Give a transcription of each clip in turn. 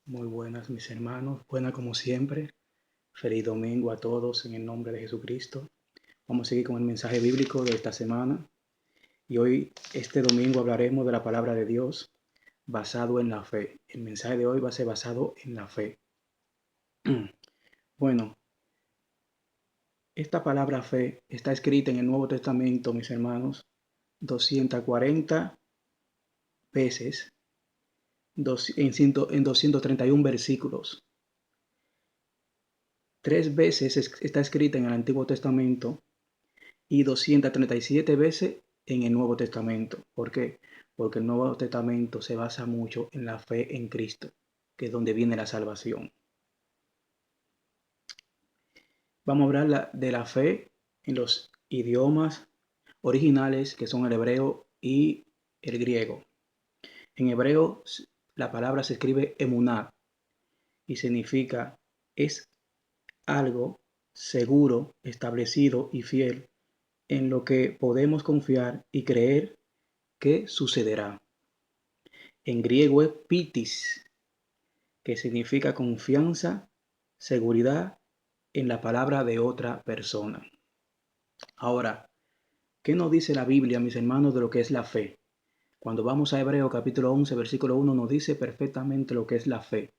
Muy buenas, mis hermanos. Buena como siempre. Feliz domingo a todos en el nombre de Jesucristo. Vamos a seguir con el mensaje bíblico de esta semana. Y hoy, este domingo, hablaremos de la palabra de Dios basado en la fe. El mensaje de hoy va a ser basado en la fe. Bueno, esta palabra fe está escrita en el Nuevo Testamento, mis hermanos, 240 veces, en 231 versículos. 3 veces está escrita en el Antiguo Testamento y 237 veces en el Nuevo Testamento. ¿Por qué? Porque el Nuevo Testamento se basa mucho en la fe en Cristo, que es donde viene la salvación. Vamos a hablar de la fe en los idiomas originales, que son el hebreo y el griego. En hebreo, la palabra se escribe emuná y significa es algo seguro, establecido y fiel en lo que podemos confiar y creer que sucederá. En griego es pitis, que significa confianza, seguridad en la palabra de otra persona. Ahora, ¿qué nos dice la Biblia, mis hermanos, de lo que es la fe? Cuando vamos a Hebreo capítulo 11, versículo 1, nos dice perfectamente lo que es la fe.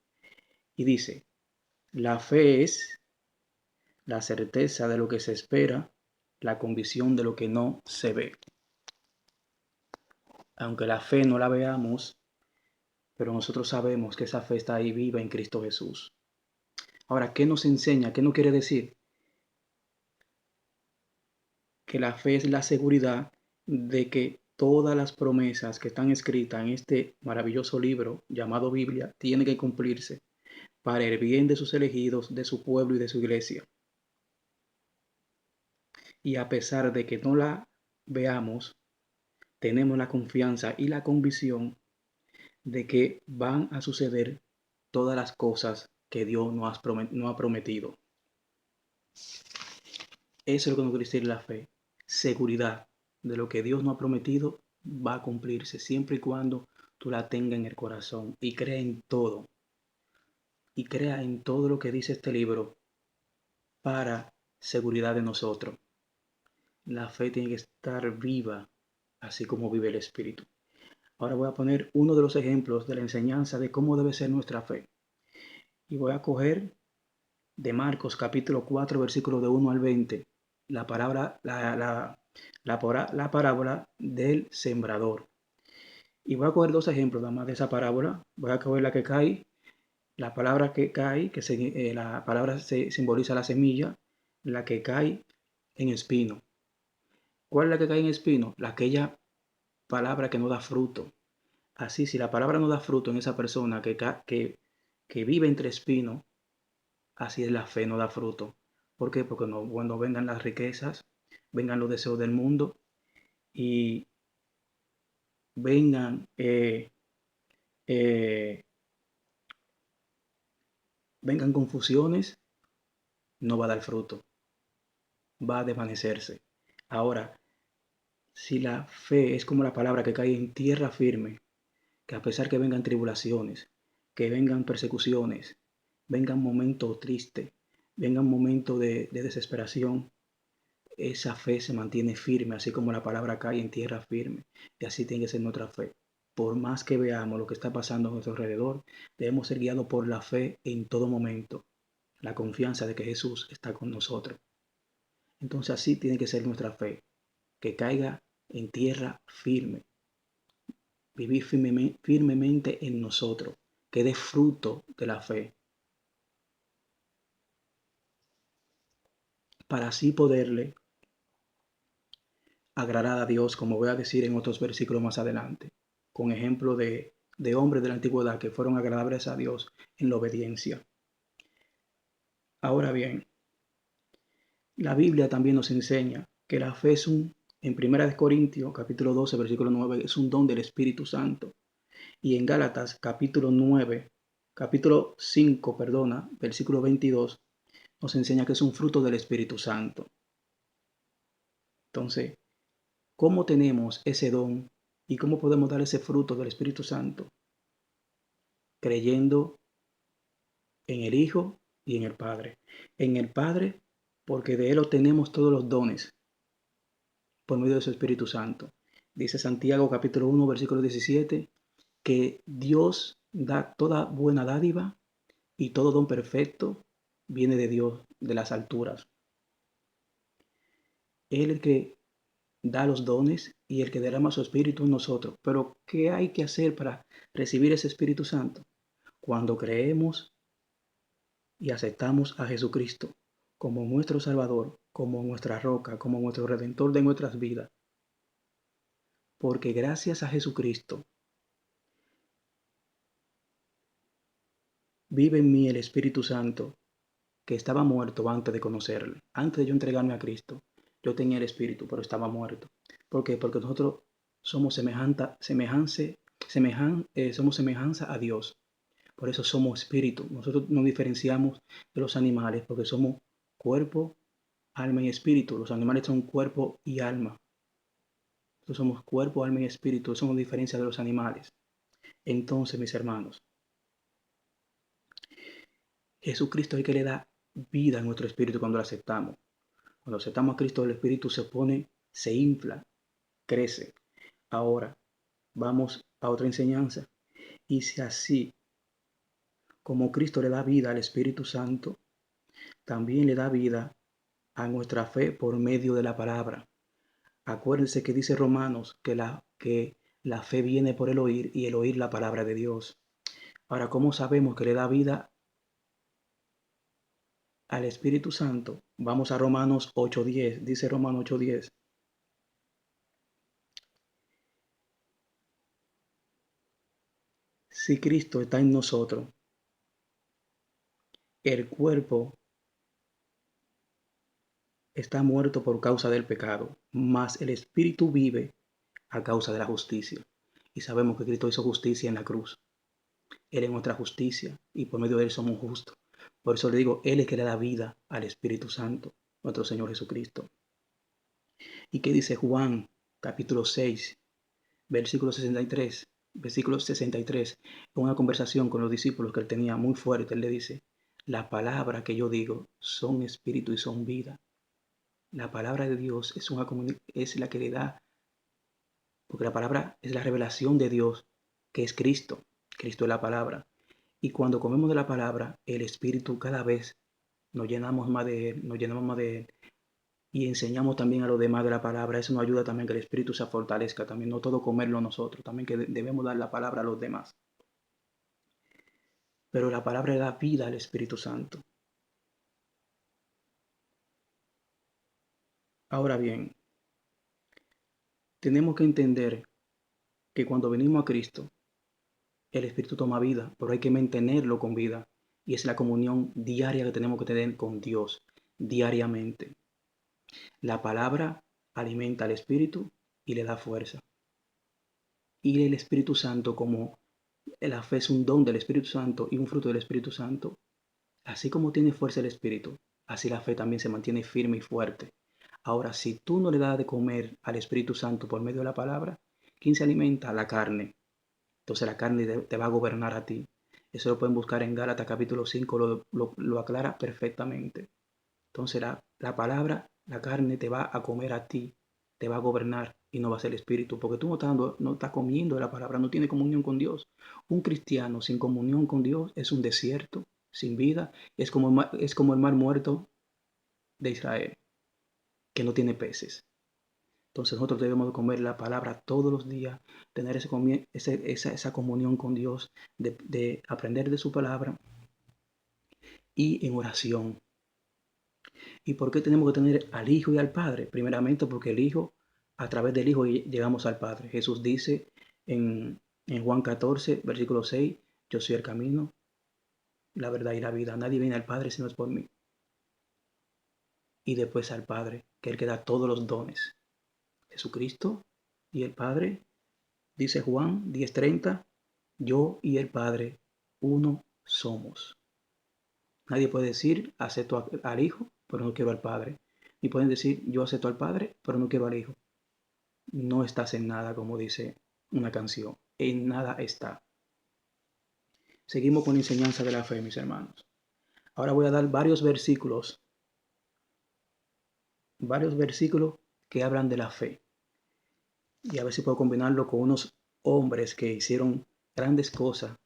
Y dice, la fe es la certeza de lo que se espera, la convicción de lo que no se ve. Aunque la fe no la veamos, pero nosotros sabemos que esa fe está ahí viva en Cristo Jesús. Ahora, ¿qué nos enseña? ¿Qué nos quiere decir? Que la fe es la seguridad de que todas las promesas que están escritas en este maravilloso libro llamado Biblia tienen que cumplirse para el bien de sus elegidos, de su pueblo y de su iglesia. Y a pesar de que no la veamos, tenemos la confianza y la convicción de que van a suceder todas las cosas que Dios nos ha prometido. Eso es lo que nos quiere decir la fe. Seguridad de lo que Dios nos ha prometido va a cumplirse siempre y cuando tú la tengas en el corazón y crea en todo. Y crea en todo lo que dice este libro para seguridad de nosotros. La fe tiene que estar viva, así como vive el Espíritu. Ahora voy a poner uno de los ejemplos de la enseñanza de cómo debe ser nuestra fe. Y voy a coger de Marcos capítulo 4, versículo de 1 al 20, la palabra, la parábola del sembrador. Y voy a coger dos ejemplos nada más de esa parábola. Voy a coger la que cae, la palabra que cae, la palabra simboliza la semilla, la que cae en espino. ¿Cuál es la que cae en espino? Aquella palabra que no da fruto. Así, si la palabra no da fruto en esa persona que vive entre espinos, así es la fe, no da fruto. ¿Por qué? Porque no, cuando vengan las riquezas, vengan los deseos del mundo y vengan, eh, vengan confusiones, no va a dar fruto, va a desvanecerse. Ahora, si la fe es como la palabra que cae en tierra firme, que a pesar que vengan tribulaciones, que vengan persecuciones, vengan momentos tristes, vengan momentos de desesperación, esa fe se mantiene firme, así como la palabra cae en tierra firme. Y así tiene que ser nuestra fe. Por más que veamos lo que está pasando a nuestro alrededor, debemos ser guiados por la fe en todo momento. La confianza de que Jesús está con nosotros. Entonces así tiene que ser nuestra fe. Que caiga en tierra firme. Vivir firmemente en nosotros. Que dé fruto de la fe. Para así poderle agradar a Dios, como voy a decir en otros versículos más adelante, con ejemplo de hombres de la antigüedad que fueron agradables a Dios en la obediencia. Ahora bien, la Biblia también nos enseña que la fe en 1 Corintios capítulo 12, versículo 9, es un don del Espíritu Santo. Y en Gálatas capítulo 5, perdona, versículo 22, nos enseña que es un fruto del Espíritu Santo. Entonces, ¿cómo tenemos ese don y cómo podemos dar ese fruto del Espíritu Santo? Creyendo en el Hijo y en el Padre. En el Padre, porque de Él obtenemos todos los dones por medio de su Espíritu Santo. Dice Santiago capítulo 1, versículo 17, que Dios da toda buena dádiva y todo don perfecto viene de Dios, de las alturas. Él es el que da los dones y el que derrama su Espíritu en nosotros. Pero, ¿qué hay que hacer para recibir ese Espíritu Santo? Cuando creemos y aceptamos a Jesucristo como nuestro Salvador, como nuestra roca, como nuestro Redentor de nuestras vidas. Porque gracias a Jesucristo vive en mí el Espíritu Santo, que estaba muerto antes de conocerle. Antes de yo entregarme a Cristo, yo tenía el Espíritu, pero estaba muerto. ¿Por qué? Porque nosotros somos somos semejanza a Dios. Por eso somos espíritu. Nosotros nos diferenciamos de los animales porque somos cuerpo, alma y espíritu. Los animales son cuerpo y alma. Nosotros somos cuerpo, alma y espíritu. Eso nos diferencia de los animales. Entonces, mis hermanos, Jesucristo es el que le da vida a nuestro espíritu cuando lo aceptamos. Cuando aceptamos a Cristo, el espíritu se pone, se infla, crece. Ahora, vamos a otra enseñanza. Y si así como Cristo le da vida al Espíritu Santo, también le da vida a nuestra fe por medio de la palabra. Acuérdense que dice Romanos que la fe viene por el oír y el oír la palabra de Dios. Ahora, ¿cómo sabemos que le da vida al Espíritu Santo? Vamos a Romanos 8:10. Dice Romanos 8:10. Si Cristo está en nosotros, el cuerpo está muerto por causa del pecado, mas el Espíritu vive a causa de la justicia. Y sabemos que Cristo hizo justicia en la cruz. Él es nuestra justicia y por medio de Él somos justos. Por eso le digo, Él es que le da vida al Espíritu Santo, nuestro Señor Jesucristo. ¿Y qué dice Juan, capítulo 6, versículo 63? Versículo 63, en una conversación con los discípulos que él tenía muy fuerte, él le dice, la palabra que yo digo son espíritu y son vida. La palabra de Dios es la que le da, porque la palabra es la revelación de Dios, que es Cristo. Cristo es la palabra. Y cuando comemos de la palabra, el Espíritu cada vez nos llenamos más de Él, nos llenamos más de Él. Y enseñamos también a los demás de la palabra. Eso nos ayuda también a que el Espíritu se fortalezca. También no todo comerlo nosotros, también que debemos dar la palabra a los demás. Pero la palabra da vida al Espíritu Santo. Ahora bien, tenemos que entender que cuando venimos a Cristo, el Espíritu toma vida, pero hay que mantenerlo con vida. Y es la comunión diaria que tenemos que tener con Dios, diariamente. La palabra alimenta al Espíritu y le da fuerza. Y el Espíritu Santo, como la fe es un don del Espíritu Santo y un fruto del Espíritu Santo, así como tiene fuerza el Espíritu, así la fe también se mantiene firme y fuerte. Ahora, si tú no le das de comer al Espíritu Santo por medio de la palabra, ¿quién se alimenta? La carne. Entonces la carne te va a gobernar a ti. Eso lo pueden buscar en Gálatas capítulo 5, lo aclara perfectamente. Entonces la palabra, la carne te va a comer a ti, te va a gobernar y no va a ser el espíritu, porque tú no estás comiendo de la palabra, no tienes comunión con Dios. Un cristiano sin comunión con Dios es un desierto, sin vida, es como el mar muerto de Israel, que no tiene peces. Entonces nosotros debemos comer la palabra todos los días, tener esa comunión con Dios, de aprender de su palabra y en oración. ¿Y por qué tenemos que tener al Hijo y al Padre? Primeramente porque el Hijo, a través del Hijo llegamos al Padre. Jesús dice en Juan 14, versículo 6, yo soy el camino, la verdad y la vida. Nadie viene al Padre si no es por mí. Y después al Padre, que es el que da todos los dones. Jesucristo y el Padre, dice Juan 10:30, yo y el Padre, uno somos. Nadie puede decir, acepto al Hijo, pero no quiero al Padre. Ni pueden decir, yo acepto al Padre, pero no quiero al Hijo. No estás en nada, como dice una canción. En nada está. Seguimos con la enseñanza de la fe, mis hermanos. Ahora voy a dar varios versículos que hablan de la fe. Y a ver si puedo combinarlo con unos hombres que hicieron grandes cosas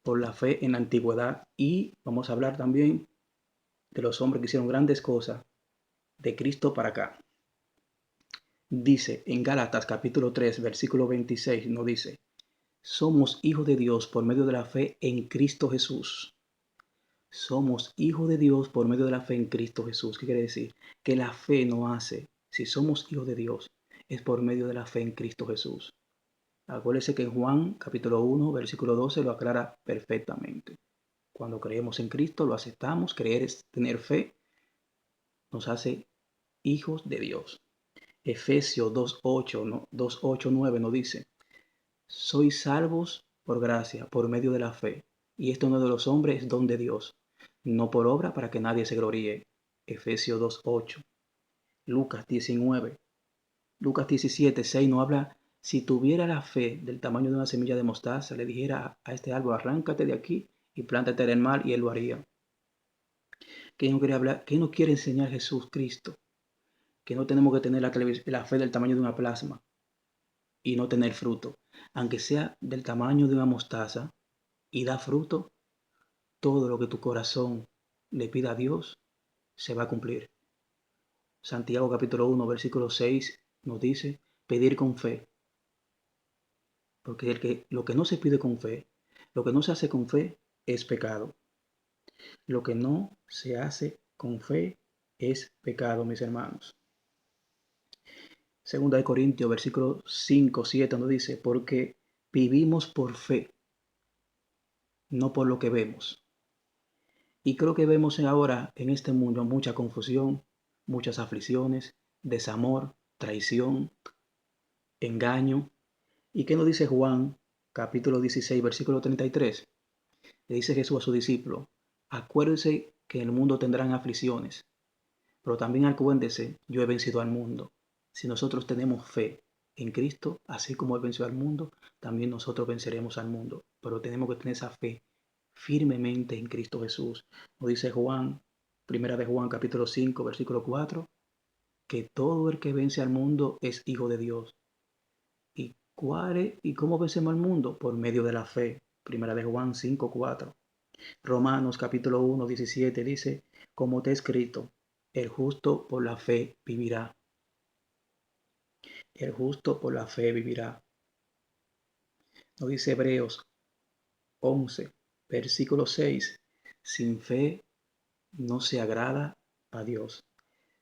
por la fe en la antigüedad. Y vamos a hablar también de los hombres que hicieron grandes cosas de Cristo para acá. Dice en Gálatas capítulo 3, versículo 26, nos dice: somos hijos de Dios por medio de la fe en Cristo Jesús. Somos hijos de Dios por medio de la fe en Cristo Jesús. ¿Qué quiere decir? Que la fe no hace. Si somos hijos de Dios, es por medio de la fe en Cristo Jesús. Acuérdese que en Juan capítulo 1, versículo 12 lo aclara perfectamente. Cuando creemos en Cristo, lo aceptamos. Creer es tener fe. Nos hace hijos de Dios. Efesios 2:8, ¿no? 2:8-9 nos dice: sois salvos por gracia, por medio de la fe. Y esto no es de los hombres, es don de Dios, no por obra para que nadie se gloríe. Efesios 2:8. Lucas 19. Lucas 17:6 nos habla: si tuviera la fe del tamaño de una semilla de mostaza, le dijera a este árbol: arráncate de aquí y plántate en el mar, y él lo haría. ¿Qué no quiere hablar? ¿Qué nos quiere enseñar Jesús Cristo? Que no tenemos que tener la fe del tamaño de una plasma y no tener fruto. Aunque sea del tamaño de una mostaza y da fruto, todo lo que tu corazón le pida a Dios se va a cumplir. Santiago capítulo 1, versículo 6 nos dice: pedir con fe. Porque lo que no se pide con fe, lo que no se hace con fe es pecado. Lo que no se hace con fe es pecado, mis hermanos. Segunda de Corintios, versículo 5, 7 nos dice: porque vivimos por fe, no por lo que vemos. Y creo que vemos ahora en este mundo mucha confusión, muchas aflicciones, desamor, traición, engaño. ¿Y qué nos dice Juan, capítulo 16, versículo 33? Le dice Jesús a su discípulo: acuérdense que en el mundo tendrán aflicciones, pero también acuérdense, yo he vencido al mundo. Si nosotros tenemos fe en Cristo, así como Él venció al mundo, también nosotros venceremos al mundo. Pero tenemos que tener esa fe firmemente en Cristo Jesús. Nos dice Juan, primera de Juan capítulo 5, versículo 4, que todo el que vence al mundo es hijo de Dios. ¿Y cómo vencemos al mundo? Por medio de la fe. Primera de Juan 5, 4. Romanos capítulo 1, 17 dice: como te he escrito, el justo por la fe vivirá. El justo por la fe vivirá. Nos dice Hebreos 11, versículo 6: sin fe no se agrada a Dios.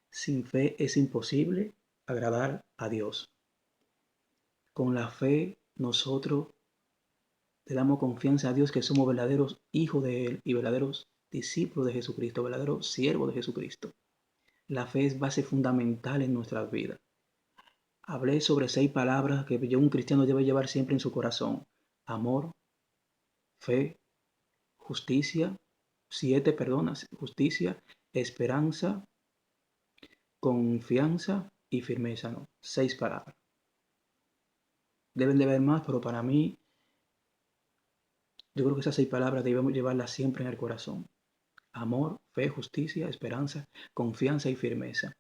Sin fe es imposible agradar a Dios. Con la fe nosotros le damos confianza a Dios que somos verdaderos hijos de Él y verdaderos discípulos de Jesucristo, verdaderos siervos de Jesucristo. La fe es base fundamental en nuestras vidas. Hablé sobre 6 palabras que un cristiano debe llevar siempre en su corazón: amor, fe, justicia, 7, justicia, esperanza, confianza y firmeza, ¿no? 6 palabras. Deben de haber más, pero para mí, yo creo que esas 6 palabras debemos llevarlas siempre en el corazón: amor, fe, justicia, esperanza, confianza y firmeza.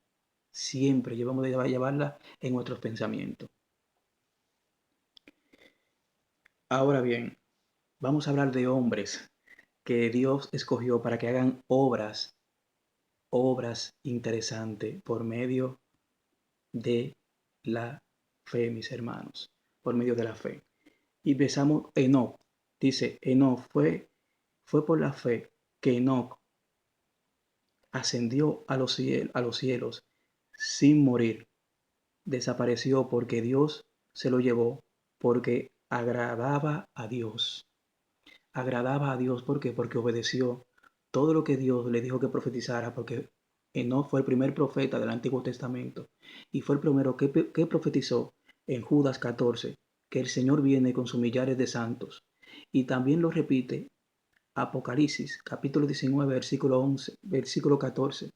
Siempre debemos de llevarla en nuestros pensamientos. Ahora bien, vamos a hablar de hombres que Dios escogió para que hagan obras interesantes por medio de la fe, mis hermanos, por medio de la fe. Y empezamos Enoc. Dice, Enoc fue por la fe que Enoc ascendió a los cielos sin morir. Desapareció porque Dios se lo llevó, porque agradaba a Dios. Agradaba a Dios, ¿por qué? Porque obedeció todo lo que Dios le dijo que profetizara, porque Enoc fue el primer profeta del Antiguo Testamento y fue el primero que profetizó en Judas 14, que el Señor viene con sus millares de santos. Y también lo repite Apocalipsis, capítulo 19, versículo 11, versículo 14,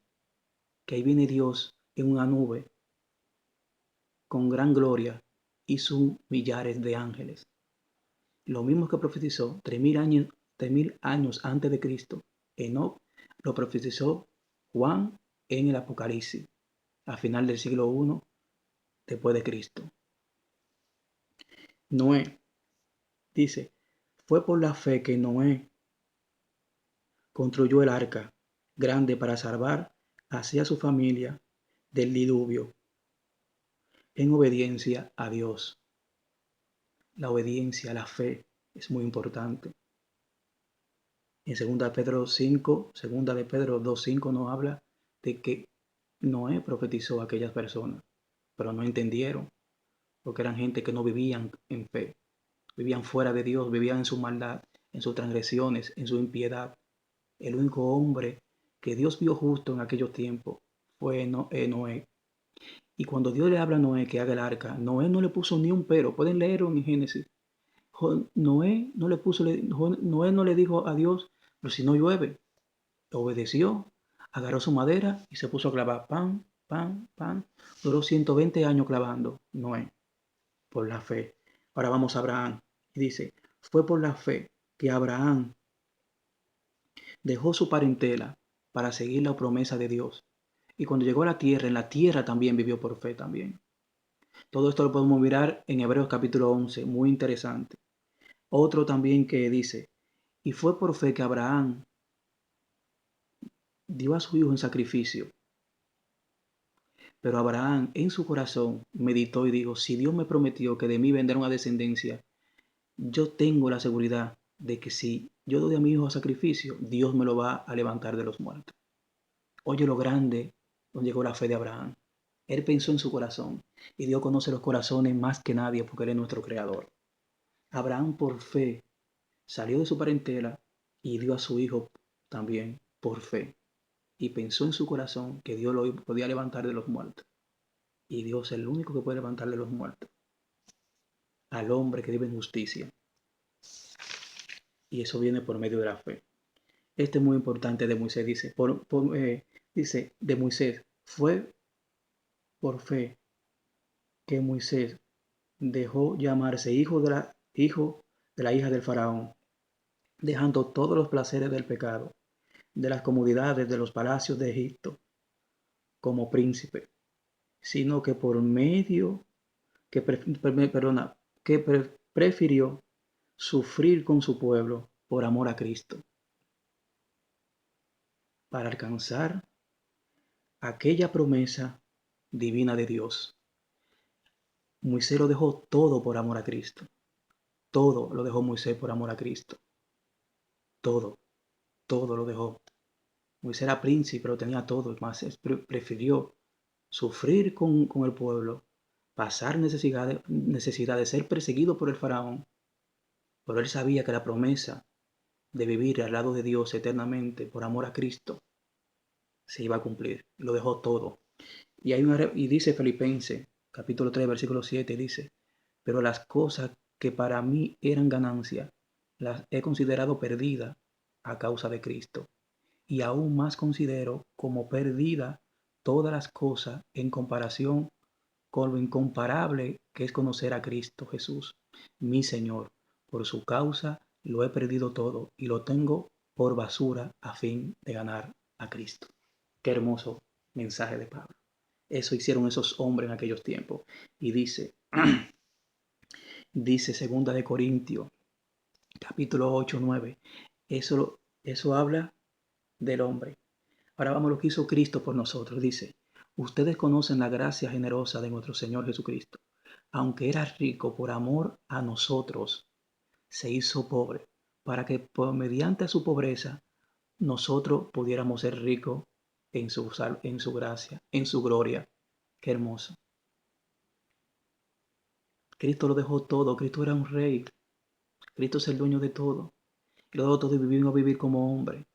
que ahí viene Dios en una nube con gran gloria y sus millares de ángeles. Lo mismo que profetizó 3,000 años antes de Cristo, Enoc Lo profetizó Juan en el Apocalipsis, a final del siglo I después de Cristo. Noé dice, fue por la fe que Noé construyó el arca grande para salvar así a su familia del diluvio, en obediencia a Dios. La obediencia, la fe es muy importante. En 2 de Pedro 2:5 nos habla de que Noé profetizó a aquellas personas, pero no entendieron, porque eran gente que no vivían en fe, vivían fuera de Dios, vivían en su maldad, en sus transgresiones, en su impiedad. El único hombre que Dios vio justo en aquellos tiempos fue Noé. Y cuando Dios le habla a Noé que haga el arca, Noé no le puso ni un pero. Pueden leerlo en Génesis. Noé no le dijo a Dios, pero si no llueve, obedeció, agarró su madera y se puso a clavar pan, pan, pan. Duró 120 años clavando Noé, por la fe. Ahora vamos a Abraham. Y dice, fue por la fe que Abraham dejó su parentela para seguir la promesa de Dios. Y cuando llegó a la tierra, en la tierra también vivió por fe también. Todo esto lo podemos mirar en Hebreos capítulo 11, muy interesante. Otro también que dice, y fue por fe que Abraham dio a su hijo en sacrificio. Pero Abraham en su corazón meditó y dijo, si Dios me prometió que de mí vendrá una descendencia, yo tengo la seguridad de que si yo doy a mi hijo a sacrificio, Dios me lo va a levantar de los muertos. Oye lo grande donde llegó la fe de Abraham. Él pensó en su corazón y Dios conoce los corazones más que nadie porque Él es nuestro creador. Abraham por fe salió de su parentela y dio a su hijo también por fe. Y pensó en su corazón que Dios lo podía levantar de los muertos. Y Dios es el único que puede levantar de los muertos al hombre que vive en justicia. Y eso viene por medio de la fe. Este es muy importante de Moisés, dice, dice de Moisés, fue por fe que Moisés dejó llamarse hijo de la hija del faraón, dejando todos los placeres del pecado, de las comodidades de los palacios de Egipto, como príncipe, sino que por medio, que prefirió sufrir con su pueblo por amor a Cristo, para alcanzar aquella promesa divina de Dios. Moisés lo dejó todo por amor a Cristo. Todo lo dejó Moisés por amor a Cristo. Todo, todo lo dejó. Moisés era príncipe, pero tenía todo. Más prefirió sufrir con el pueblo, pasar necesidad de ser perseguido por el faraón. Pero él sabía que la promesa de vivir al lado de Dios eternamente por amor a Cristo se iba a cumplir. Lo dejó todo. Y dice Filipenses, capítulo 3, versículo 7, dice, pero las cosas que para mí eran ganancia, las he considerado perdidas a causa de Cristo. Y aún más considero como perdida todas las cosas en comparación con lo incomparable que es conocer a Cristo Jesús, mi Señor. Por su causa lo he perdido todo y lo tengo por basura a fin de ganar a Cristo. Qué hermoso mensaje de Pablo. Eso hicieron esos hombres en aquellos tiempos. Y dice, dice 2 Corintios, capítulo 8, 9. Eso habla del hombre. Ahora vamos a lo que hizo Cristo por nosotros. Dice, ustedes conocen la gracia generosa de nuestro Señor Jesucristo. Aunque era rico por amor a nosotros, se hizo pobre, para que mediante su pobreza nosotros pudiéramos ser ricos en su gracia, en su gloria. Qué hermoso. Cristo lo dejó todo. Cristo era un rey. Cristo es el dueño de todo. Y lo dejó todo y vino a vivir como hombre,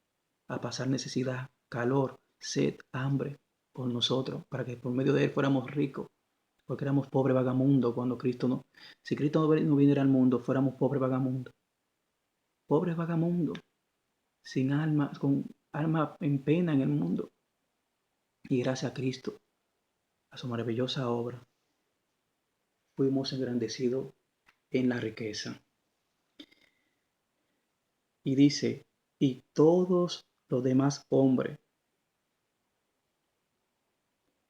a pasar necesidad, calor, sed, hambre por nosotros, para que por medio de él fuéramos ricos, porque éramos pobres vagamundos cuando Cristo no. Si Cristo no viniera al mundo, fuéramos pobres vagamundos, sin alma, con alma en pena en el mundo. Y gracias a Cristo, a su maravillosa obra, fuimos engrandecidos en la riqueza. Y dice, y todos los demás hombres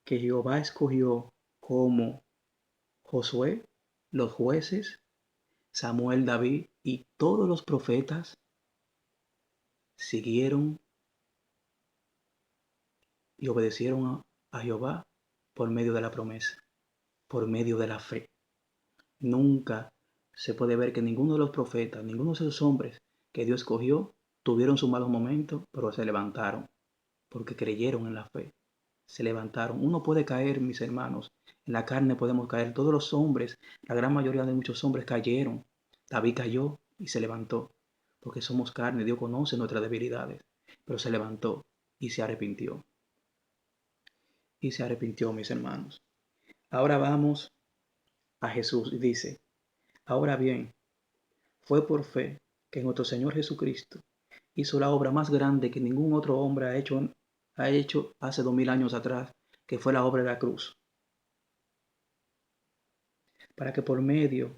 que Jehová escogió como Josué, los jueces, Samuel, David y todos los profetas siguieron y obedecieron a Jehová por medio de la promesa, por medio de la fe. Nunca se puede ver que ninguno de los profetas, ninguno de esos hombres que Dios escogió, tuvieron sus malos momentos, pero se levantaron, porque creyeron en la fe. Se levantaron. Uno puede caer, mis hermanos, en la carne podemos caer. Todos los hombres, la gran mayoría de muchos hombres cayeron. David cayó y se levantó, porque somos carne. Dios conoce nuestras debilidades, pero se levantó y se arrepintió. Y se arrepintió, mis hermanos. Ahora vamos a Jesús y dice, ahora bien, fue por fe que nuestro Señor Jesucristo hizo la obra más grande que ningún otro hombre ha hecho hace 2000 años atrás, que fue la obra de la cruz, para que por medio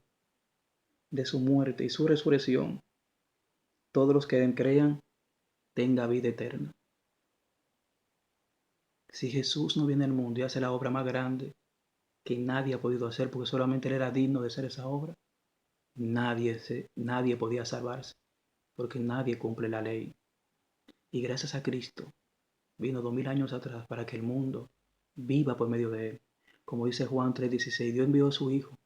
de su muerte y su resurrección, todos los que crean tengan vida eterna. Si Jesús no viene al mundo y hace la obra más grande que nadie ha podido hacer, porque solamente Él era digno de hacer esa obra, nadie podía salvarse, porque nadie cumple la ley. Y gracias a Cristo, vino 2000 años atrás para que el mundo viva por medio de Él. Como dice Juan 3:16, Dios envió a su Hijo,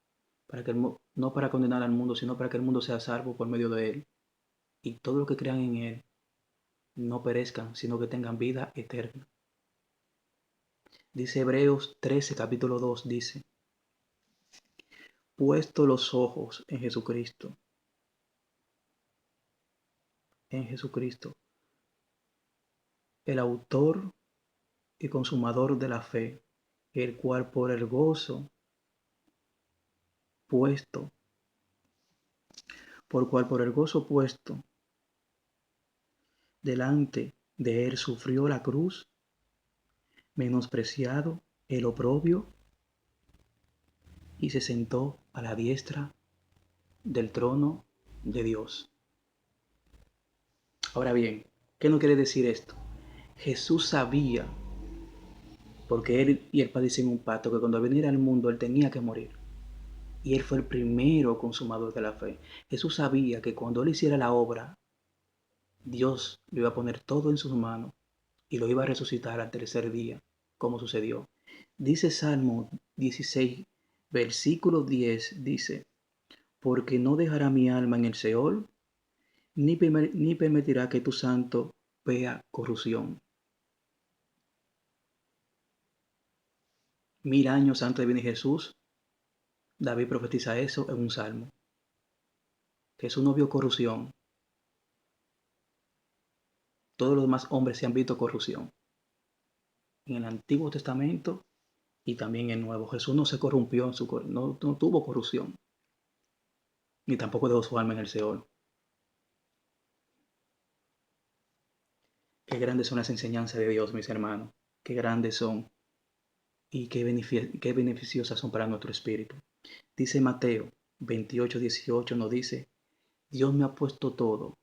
para que no para condenar al mundo, sino para que el mundo sea salvo por medio de Él. Y todos los que crean en Él no perezcan, sino que tengan vida eterna. Dice Hebreos 13, capítulo 2, dice, puesto los ojos en Jesucristo, el autor y consumador de la fe, el cual por el gozo puesto, por el gozo puesto delante de él sufrió la cruz, menospreciado el oprobio, y se sentó a la diestra del trono de Dios. Ahora bien, ¿qué no quiere decir esto? Jesús sabía, porque él y el Padre hicieron un pacto, que cuando viniera al mundo él tenía que morir. Y él fue el primero consumador de la fe. Jesús sabía que cuando él hiciera la obra, Dios le iba a poner todo en sus manos y lo iba a resucitar al tercer día, como sucedió. Dice Salmo 16, versículo 10, dice, porque no dejará mi alma en el Seol, ni permitirá que tu santo vea corrupción. 1000 años antes de venir Jesús, David profetiza eso en un salmo. Jesús no vio corrupción. Todos los demás hombres se han visto corrupción. En el Antiguo Testamento y también en el Nuevo. Jesús no se corrompió, no tuvo corrupción. Ni tampoco dejó su alma en el Seol. Qué grandes son las enseñanzas de Dios, mis hermanos. Qué grandes son y qué beneficiosas son para nuestro espíritu. Dice Mateo 28:18, nos dice, Dios me ha puesto todo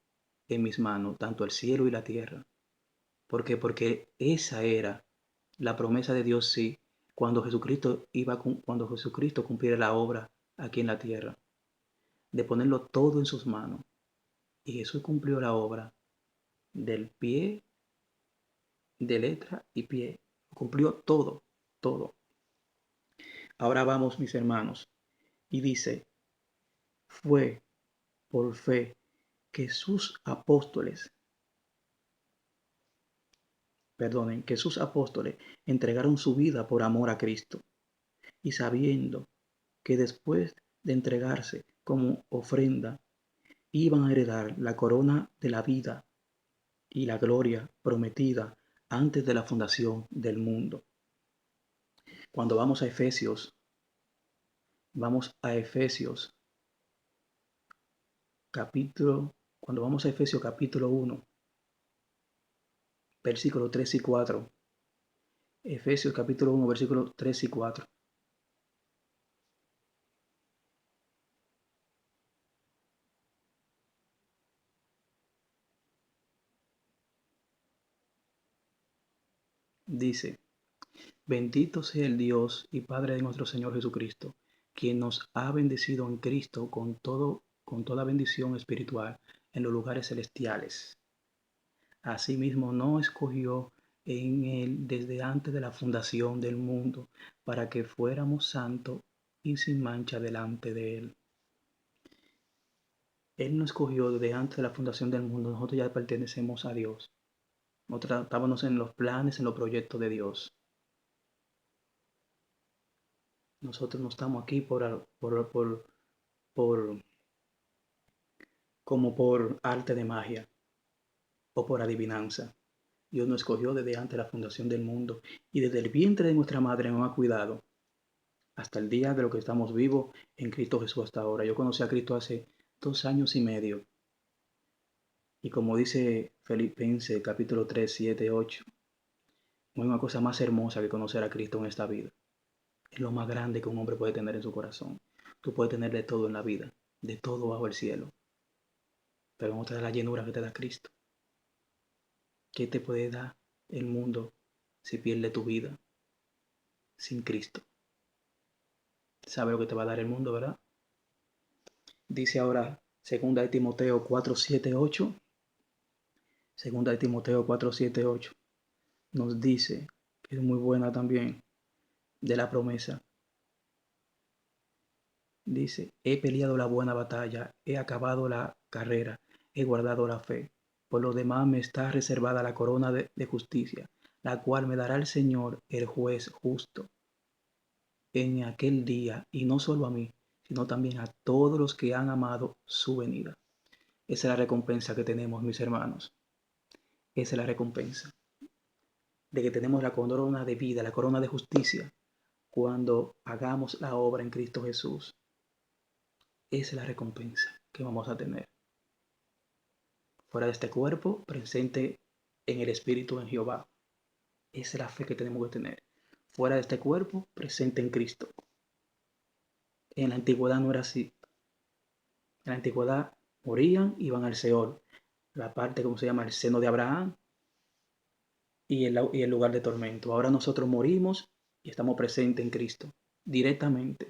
en mis manos, tanto el cielo y la tierra. ¿Por qué? Porque esa era la promesa de Dios, sí, cuando Jesucristo cumpliera la obra aquí en la tierra, de ponerlo todo en sus manos. Y Jesús cumplió la obra del pie, de letra y pie. Cumplió todo, todo. Ahora vamos, mis hermanos, y dice, fue por fe que que sus apóstoles entregaron su vida por amor a Cristo, y sabiendo que después de entregarse como ofrenda, iban a heredar la corona de la vida y la gloria prometida antes de la fundación del mundo. Cuando vamos a Efesios capítulo 1, versículos 3 y 4. Efesios capítulo 1, versículos 3 y 4. Dice, bendito sea el Dios y Padre de nuestro Señor Jesucristo, quien nos ha bendecido en Cristo con toda bendición espiritual en los lugares celestiales. Asimismo nos escogió en él desde antes de la fundación del mundo, para que fuéramos santos y sin mancha delante de él. Él nos escogió desde antes de la fundación del mundo. Nosotros ya pertenecemos a Dios. Nosotros estábamos en los planes, en los proyectos de Dios. Nosotros no estamos aquí por como por arte de magia o por adivinanza. Dios nos escogió desde antes de la fundación del mundo y desde el vientre de nuestra madre nos ha cuidado hasta el día de lo que estamos vivos en Cristo Jesús hasta ahora. Yo conocí a Cristo hace 2 años y medio. Y como dice Filipenses capítulo 3, 7, 8, no hay una cosa más hermosa que conocer a Cristo en esta vida. Es lo más grande que un hombre puede tener en su corazón. Tú puedes tener de todo en la vida, de todo bajo el cielo, pero no te da la llenura que te da Cristo. ¿Qué te puede dar el mundo si pierde tu vida sin Cristo? ¿Sabe lo que te va a dar el mundo, verdad? Dice ahora 2 Timoteo 4, 7, 8. 2 Timoteo 4, 7, 8. Nos dice, que es muy buena también, de la promesa. Dice, he peleado la buena batalla, he acabado la carrera, he guardado la fe. Por lo demás me está reservada la corona de justicia, la cual me dará el Señor, el juez justo, en aquel día, y no solo a mí, sino también a todos los que han amado su venida. Esa es la recompensa que tenemos, mis hermanos. Esa es la recompensa de que tenemos la corona de vida, la corona de justicia, cuando hagamos la obra en Cristo Jesús. Esa es la recompensa que vamos a tener. Fuera de este cuerpo, presente en el Espíritu en Jehová. Esa es la fe que tenemos que tener. Fuera de este cuerpo, presente en Cristo. En la antigüedad no era así. En la antigüedad morían y iban al Seol. La parte, ¿cómo se llama? El seno de Abraham y el lugar de tormento. Ahora nosotros morimos y estamos presentes en Cristo. Directamente.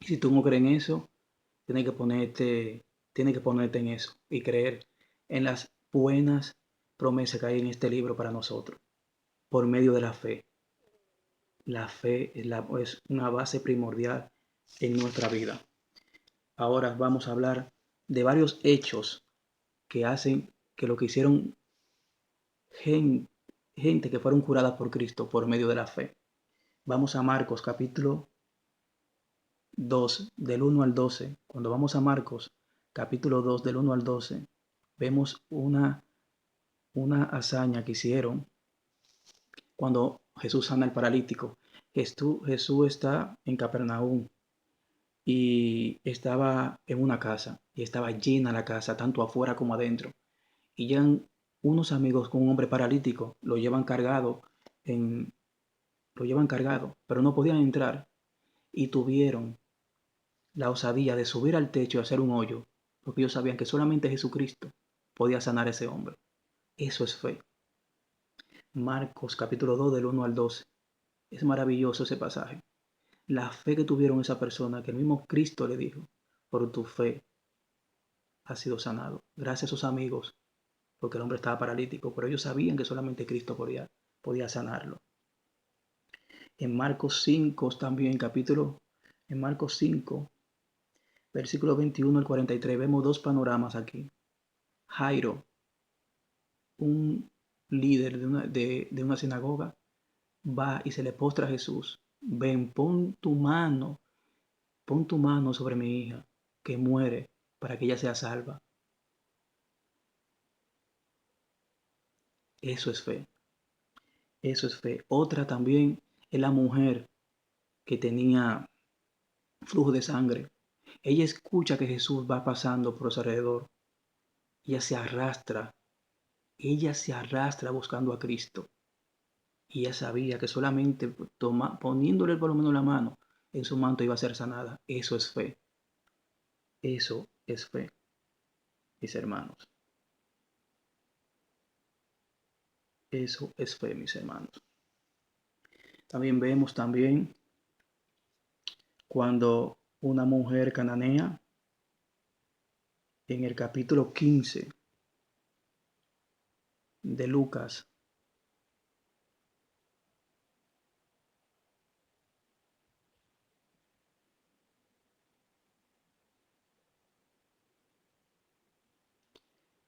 Y si tú no crees en eso, tienes que ponerte en eso y creer en las buenas promesas que hay en este libro para nosotros, por medio de la fe. La fe es una base primordial en nuestra vida. Ahora vamos a hablar de varios hechos que hacen que lo que hicieron gente que fueron curadas por Cristo por medio de la fe. Vamos a Marcos capítulo 2 del 1 al 12. Cuando vamos a Marcos capítulo 2 del 1 al 12, vemos una hazaña que hicieron cuando Jesús sana al paralítico. Jesús está en Capernaum y estaba en una casa y estaba llena la casa, tanto afuera como adentro. Y llegan unos amigos con un hombre paralítico, en, lo llevan cargado, pero no podían entrar y tuvieron la osadía de subir al techo y hacer un hoyo, porque ellos sabían que solamente Jesucristo podía sanar a ese hombre. Eso es fe. Marcos capítulo 2 del 1 al 12. Es maravilloso ese pasaje. La fe que tuvieron esa persona, que el mismo Cristo le dijo, por tu fe has sido sanado. Gracias a sus amigos, porque el hombre estaba paralítico, pero ellos sabían que solamente Cristo podía sanarlo. En Marcos 5 también, en Marcos 5, versículo 21 al 43, vemos dos panoramas aquí. Jairo, un líder de una sinagoga, va y se le postra a Jesús. Ven, pon tu mano sobre mi hija, que muere, para que ella sea salva. Eso es fe. Eso es fe. Otra también es la mujer que tenía flujo de sangre. Ella escucha que Jesús va pasando por su alrededor. Ella se arrastra. Ella se arrastra buscando a Cristo. Y ella sabía que solamente poniéndole por lo menos la mano en su manto iba a ser sanada. Eso es fe. Eso es fe, mis hermanos. Eso es fe, mis hermanos. También vemos también cuando una mujer cananea en el capítulo 15 de Lucas,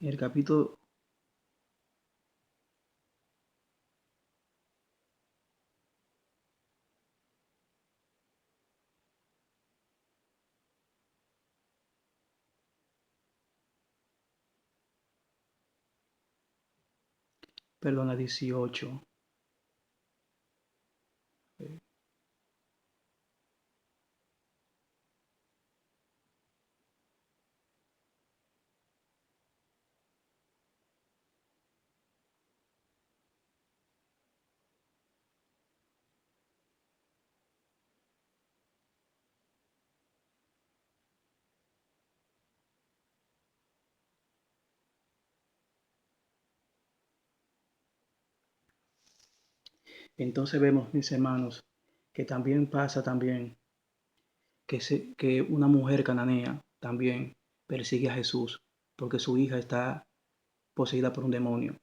en el capítulo, perdona, 18. Entonces vemos, mis hermanos, que también pasa también que una mujer cananea también persigue a Jesús porque su hija está poseída por un demonio.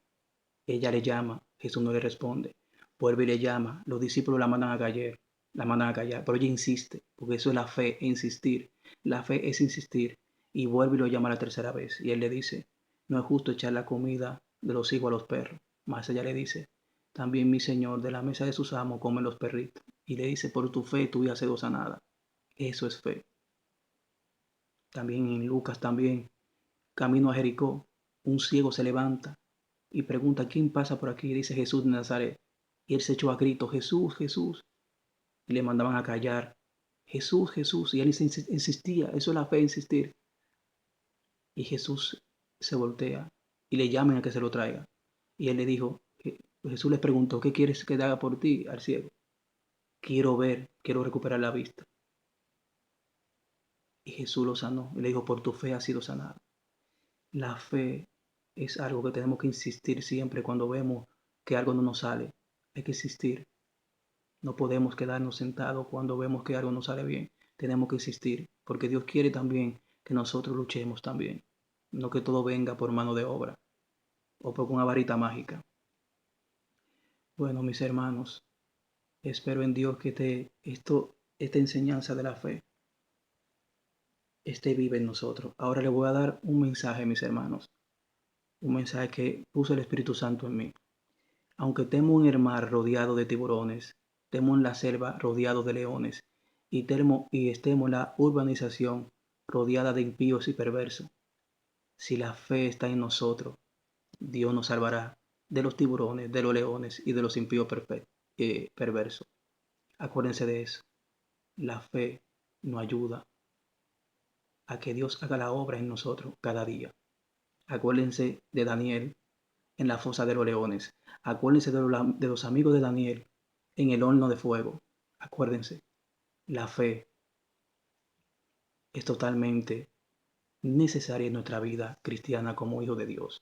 Ella le llama, Jesús no le responde. Vuelve y le llama, los discípulos la mandan a callar, pero ella insiste, porque eso es la fe, insistir. La fe es insistir. Y vuelve y lo llama la tercera vez. Y él le dice, no es justo echar la comida de los hijos a los perros. Más ella le dice, también mi Señor, de la mesa de sus amos comen los perritos. Y le dice, por tu fe tu hija ha sido sanada. Eso es fe. También en Lucas, también, camino a Jericó, un ciego se levanta y pregunta, ¿quién pasa por aquí? Y dice Jesús de Nazaret. Y él se echó a gritos, Jesús, Jesús. Y le mandaban a callar, Jesús, Jesús. Y él insistía, eso es la fe, insistir. Y Jesús se voltea y le llaman a que se lo traiga. Y él le dijo, Jesús le preguntó, ¿qué quieres que haga por ti al ciego? Quiero ver, quiero recuperar la vista. Y Jesús lo sanó. Y le dijo, por tu fe has sido sanado. La fe es algo que tenemos que insistir siempre cuando vemos que algo no nos sale. Hay que insistir. No podemos quedarnos sentados cuando vemos que algo no sale bien. Tenemos que insistir, porque Dios quiere también que nosotros luchemos también. No que todo venga por mano de obra o por una varita mágica. Bueno, mis hermanos, espero en Dios que esta enseñanza de la fe esté viva en nosotros. Ahora le voy a dar un mensaje, mis hermanos. Un mensaje que puso el Espíritu Santo en mí. Aunque temo en el mar rodeado de tiburones, temo en la selva rodeado de leones, y estemos en la urbanización rodeada de impíos y perversos. Si la fe está en nosotros, Dios nos salvará de los tiburones, de los leones y de los impíos perversos. Acuérdense de eso. La fe nos ayuda a que Dios haga la obra en nosotros cada día. Acuérdense de Daniel en la fosa de los leones. Acuérdense de los amigos de Daniel en el horno de fuego. Acuérdense, la fe es totalmente necesaria en nuestra vida cristiana como hijo de Dios.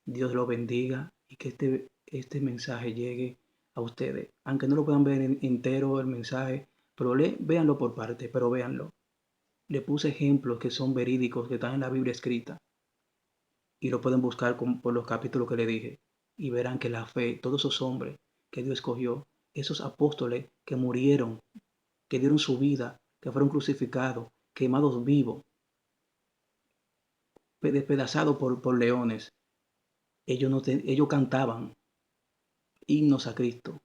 Dios lo bendiga y que este mensaje llegue a ustedes. Aunque no lo puedan ver entero el mensaje, pero véanlo por parte, pero véanlo. Le puse ejemplos que son verídicos, que están en la Biblia escrita, y lo pueden buscar por los capítulos que le dije, y verán que la fe, todos esos hombres que Dios escogió, esos apóstoles que murieron, que dieron su vida, que fueron crucificados, quemados vivos, despedazados por leones, ellos cantaban himnos a Cristo,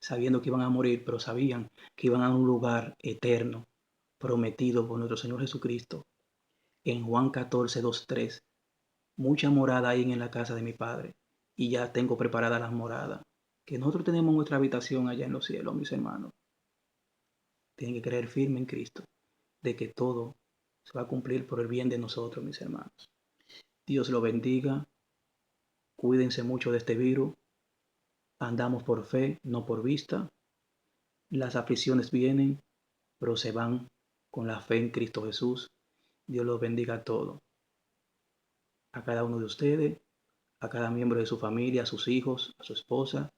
sabiendo que iban a morir, pero sabían que iban a un lugar eterno, prometido por nuestro Señor Jesucristo. En Juan 14, 2, 3, mucha morada hay en la casa de mi Padre, y ya tengo preparadas las moradas. Que nosotros tenemos nuestra habitación allá en los cielos, mis hermanos. Tienen que creer firme en Cristo, de que todo se va a cumplir por el bien de nosotros, mis hermanos. Dios lo bendiga. Cuídense mucho de este virus. Andamos por fe, no por vista. Las aflicciones vienen, pero se van con la fe en Cristo Jesús. Dios los bendiga a todos. A cada uno de ustedes. a cada miembro de su familia, a sus hijos, a su esposa,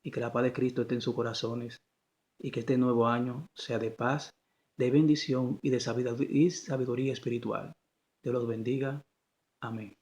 y que la paz de Cristo esté en sus corazones, y que este nuevo año sea de paz, de bendición y de sabiduría espiritual. Dios los bendiga. Amén.